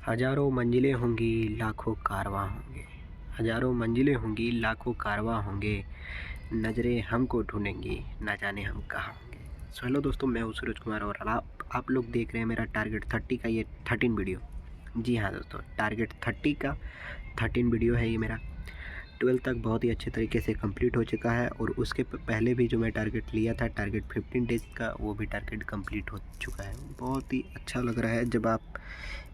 हजारों मंजिलें होंगी, लाखों कारवां होंगे। हजारों मंजिलें होंगी, लाखों कारवां होंगे। नज़रें हमको ढूंढेंगी, ना जाने हम कहाँ होंगे। सो हेलो दोस्तों, मैं हूँ सूरज कुमार और आप लोग देख रहे हैं मेरा टारगेट 30 का ये 13 वीडियो। जी हाँ दोस्तों, टारगेट 30 का 13 वीडियो है ये मेरा। 12 तक बहुत ही अच्छे तरीके से कंप्लीट हो चुका है और उसके पहले भी जो मैं टारगेट लिया था टारगेट 15 डेज़ का, वो भी टारगेट कंप्लीट हो चुका है। बहुत ही अच्छा लग रहा है जब आप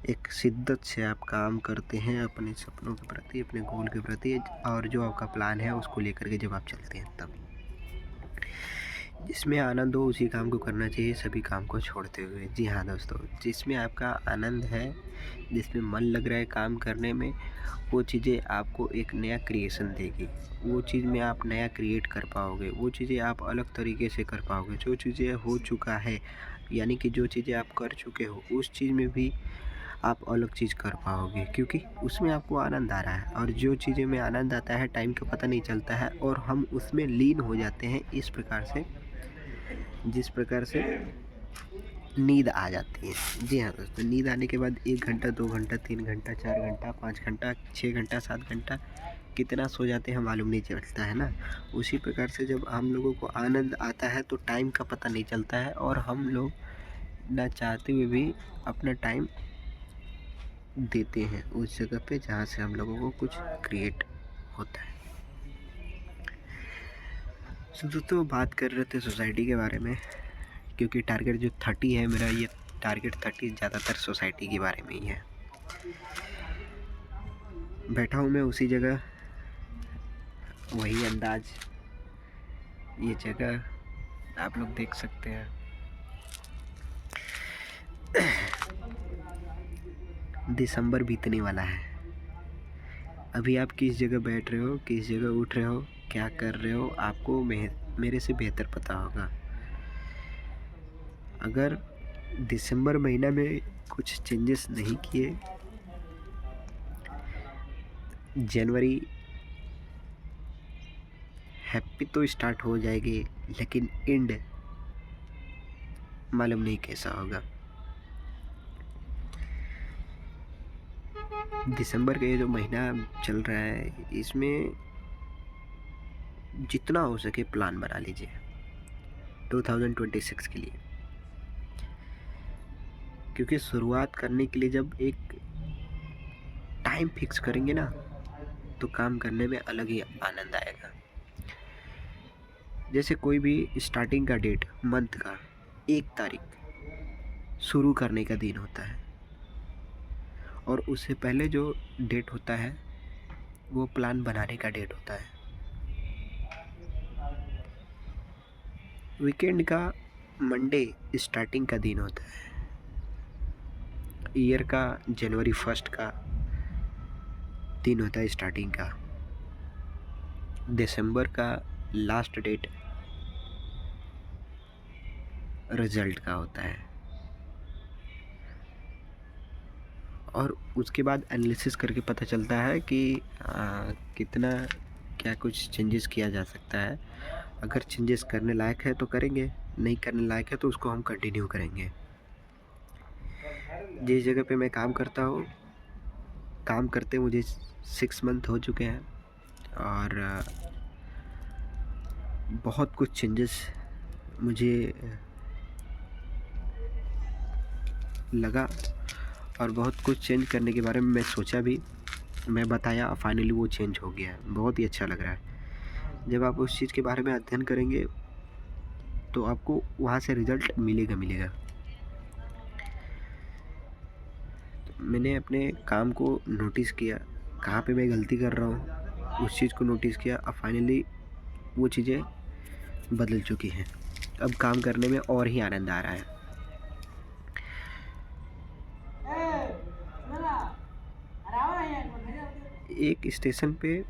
एक शिद्दत से आप काम करते हैं अपने सपनों के प्रति, अपने गोल के प्रति, और जो आपका प्लान है उसको लेकर के जब आप चलते हैं तब। जिसमें आनंद हो उसी काम को करना चाहिए, सभी काम को छोड़ते हुए। जी हाँ दोस्तों, जिसमें आपका आनंद है, जिसमें मन लग रहा है काम करने में, वो चीज़ें आपको एक नया क्रिएशन देगी। वो चीज़ में आप नया क्रिएट कर पाओगे, वो चीज़ें आप अलग तरीके से कर पाओगे। जो चीज़ें हो चुका है, यानी कि जो चीज़ें आप कर चुके हो, उस चीज़ में भी आप अलग चीज़ कर पाओगे, क्योंकि उसमें आपको आनंद आ रहा है। और जो चीज़ें में आनंद आता है, टाइम का पता नहीं चलता है और हम उसमें लीन हो जाते हैं इस प्रकार से, जिस प्रकार से नींद आ जाती है। जी हाँ दोस्तों, नींद आने के बाद 1 घंटा, 2 घंटा, 3 घंटा, 4 घंटा, 5 घंटा, 6 घंटा, 7 घंटा कितना सो जाते हैं मालूम नहीं चलता है ना। उसी प्रकार से जब हम लोगों को आनंद आता है तो टाइम का पता नहीं चलता है और हम लोग ना चाहते हुए भी अपना टाइम देते हैं उस जगह पे जहाँ से हम लोगों को कुछ क्रिएट होता है। तो दोस्तों, बात कर रहे थे सोसाइटी के बारे में, क्योंकि टारगेट जो 30 है मेरा, ये टारगेट 30 ज़्यादातर सोसाइटी के बारे में ही है। बैठा हूँ मैं उसी जगह, वही अंदाज, ये जगह आप लोग देख सकते हैं। दिसंबर बीतने वाला है। अभी आप किस जगह बैठ रहे हो, किस जगह उठ रहे हो, क्या कर रहे हो, आपको मेरे से बेहतर पता होगा। अगर दिसंबर महीना में कुछ चेंजेस नहीं किए, जनवरी हैप्पी तो स्टार्ट हो जाएगी, लेकिन एंड मालूम नहीं कैसा होगा। दिसंबर का ये जो महीना चल रहा है, इसमें जितना हो सके प्लान बना लीजिए 2026 के लिए, क्योंकि शुरुआत करने के लिए जब एक टाइम फिक्स करेंगे ना, तो काम करने में अलग ही आनंद आएगा। जैसे कोई भी स्टार्टिंग का डेट, मंथ का 1 तारीख शुरू करने का दिन होता है, और उससे पहले जो डेट होता है वो प्लान बनाने का डेट होता है। वीकेंड का मंडे स्टार्टिंग का दिन होता है। ईयर का जनवरी 1 का दिन होता है स्टार्टिंग का। दिसंबर का लास्ट डेट रिजल्ट का होता है। और उसके बाद एनालिसिस करके पता चलता है कि कितना क्या कुछ चेंजेस किया जा सकता है। अगर चेंजेस करने लायक है तो करेंगे, नहीं करने लायक है तो उसको हम कंटिन्यू करेंगे। जिस जगह पे मैं काम करता हूँ, काम करते मुझे 6 मंथ हो चुके हैं और बहुत कुछ चेंजेस मुझे लगा और बहुत कुछ चेंज करने के बारे में मैं सोचा भी, मैं बताया, फाइनली वो चेंज हो गया है। बहुत ही अच्छा लग रहा है। जब आप उस चीज़ के बारे में अध्ययन करेंगे तो आपको वहाँ से रिज़ल्ट मिलेगा। तो मैंने अपने काम को नोटिस किया, कहाँ पे मैं गलती कर रहा हूँ, उस चीज़ को नोटिस किया। अब फाइनली वो चीज़ें बदल चुकी हैं। अब काम करने में और ही आनंद आ रहा है। एक स्टेशन पे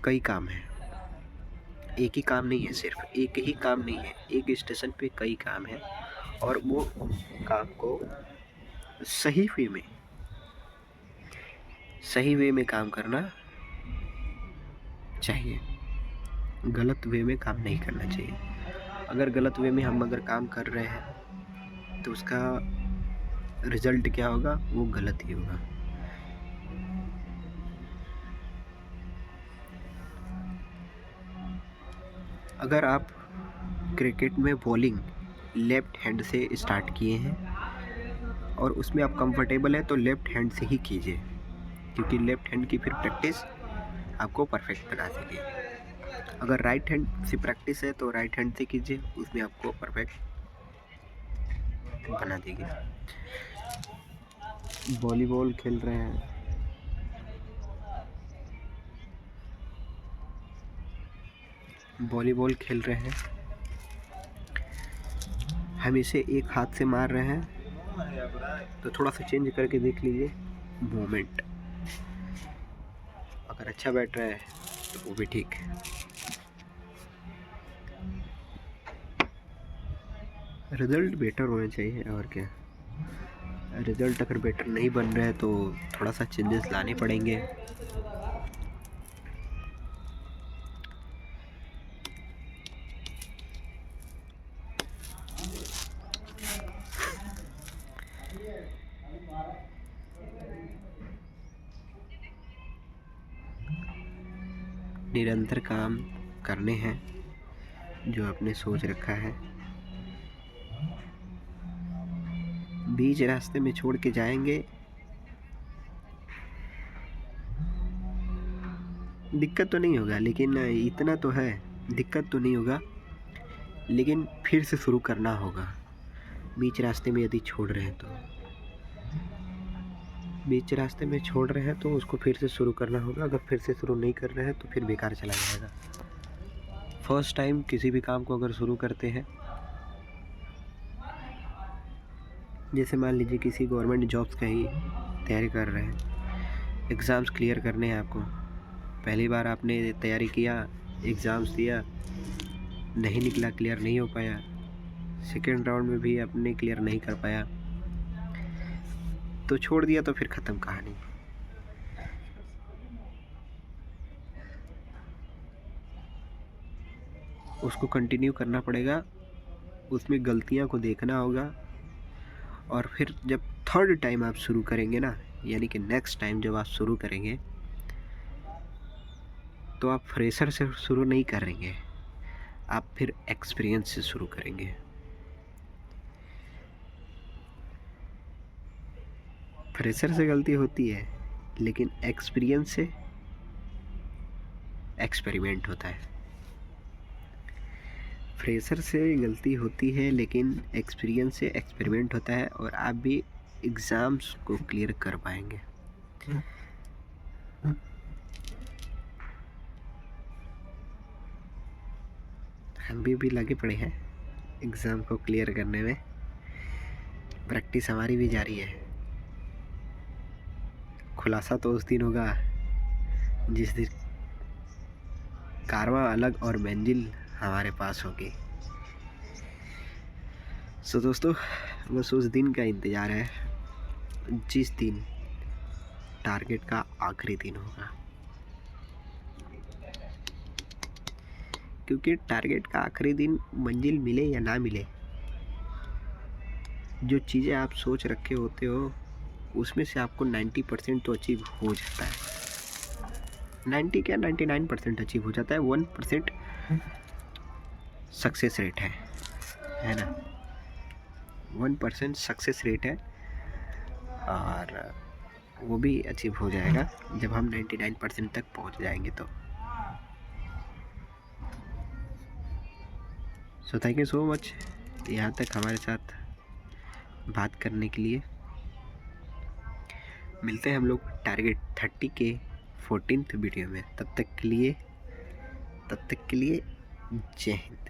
कई काम हैं, एक ही काम नहीं है, सिर्फ एक ही काम नहीं है, एक स्टेशन पे कई काम हैं और वो काम को सही वे में काम करना चाहिए। गलत वे में काम नहीं करना चाहिए। अगर गलत वे में हम काम कर रहे हैं तो उसका रिज़ल्ट क्या होगा, वो गलत ही होगा। अगर आप क्रिकेट में बॉलिंग लेफ्ट हैंड से स्टार्ट किए हैं और उसमें आप कंफर्टेबल हैं तो लेफ्ट हैंड से ही कीजिए, क्योंकि लेफ्ट हैंड की फिर प्रैक्टिस आपको परफेक्ट बना देगी। अगर राइट हैंड से प्रैक्टिस है तो राइट हैंड से कीजिए, उसमें आपको परफेक्ट बना देगी। वॉलीबॉल खेल रहे हैं, वॉलीबॉल खेल रहे हैं, हम इसे एक हाथ से मार रहे हैं तो थोड़ा सा चेंज करके देख लीजिए मोमेंट। अगर अच्छा बैठ रहा है तो वो भी ठीक। रिज़ल्ट बेटर होने चाहिए, और क्या। रिज़ल्ट अगर बेटर नहीं बन रहा है तो थोड़ा सा चेंजेस लाने पड़ेंगे। निरंतर काम करने हैं जो आपने सोच रखा है। बीच रास्ते में छोड़ के जाएंगे, दिक्कत तो नहीं होगा, लेकिन इतना तो है, दिक्कत तो नहीं होगा, लेकिन फिर से शुरू करना होगा। बीच रास्ते में यदि छोड़ रहे हैं तो बीच रास्ते में छोड़ रहे हैं तो उसको फिर से शुरू करना होगा। अगर फिर से शुरू नहीं कर रहे हैं तो फिर बेकार चला जाएगा। फर्स्ट टाइम किसी भी काम को अगर शुरू करते हैं, जैसे मान लीजिए किसी गवर्नमेंट जॉब्स का ही तैयारी कर रहे हैं, एग्ज़ाम्स क्लियर करने हैं आपको। पहली बार आपने तैयारी किया, एग्ज़ाम्स दिया, नहीं निकला, क्लियर नहीं हो पाया। सेकेंड राउंड में भी आपने क्लियर नहीं कर पाया तो छोड़ दिया, तो फिर ख़त्म कहानी। उसको कंटिन्यू करना पड़ेगा, उसमें गलतियां को देखना होगा, और फिर जब थर्ड टाइम आप शुरू करेंगे ना, यानी कि नेक्स्ट टाइम जब आप शुरू करेंगे तो आप फ्रेशर से शुरू नहीं करेंगे, आप फिर एक्सपीरियंस से शुरू करेंगे। फ्रेशर से गलती होती है, लेकिन एक्सपीरियंस से एक्सपेरिमेंट होता है। फ्रेशर से गलती होती है, लेकिन एक्सपीरियंस से एक्सपेरिमेंट होता है, और आप भी एग्ज़ाम्स को क्लियर कर पाएंगे। हम भी लगे पड़े हैं एग्ज़ाम को क्लियर करने में, प्रैक्टिस हमारी भी जारी है। खुलासा तो उस दिन होगा जिस दिन कारवां अलग और मंजिल हमारे पास होगी। सो दोस्तों, बस उस दिन का इंतज़ार है जिस दिन टारगेट का आखिरी दिन होगा, क्योंकि टारगेट का आखिरी दिन मंजिल मिले या ना मिले, जो चीज़ें आप सोच रखे होते हो उसमें से आपको 90% तो अचीव हो जाता है। 90 क्या 99% अचीव हो जाता है। 1% सक्सेस रेट है ना। 1% सक्सेस रेट है, और वो भी अचीव हो जाएगा जब हम 99% तक पहुंच जाएंगे तो। So thank you so much यहाँ तक हमारे साथ बात करने के लिए। मिलते हैं हम लोग टारगेट 30 के 14th वीडियो में। तब तक के लिए जय हिंद।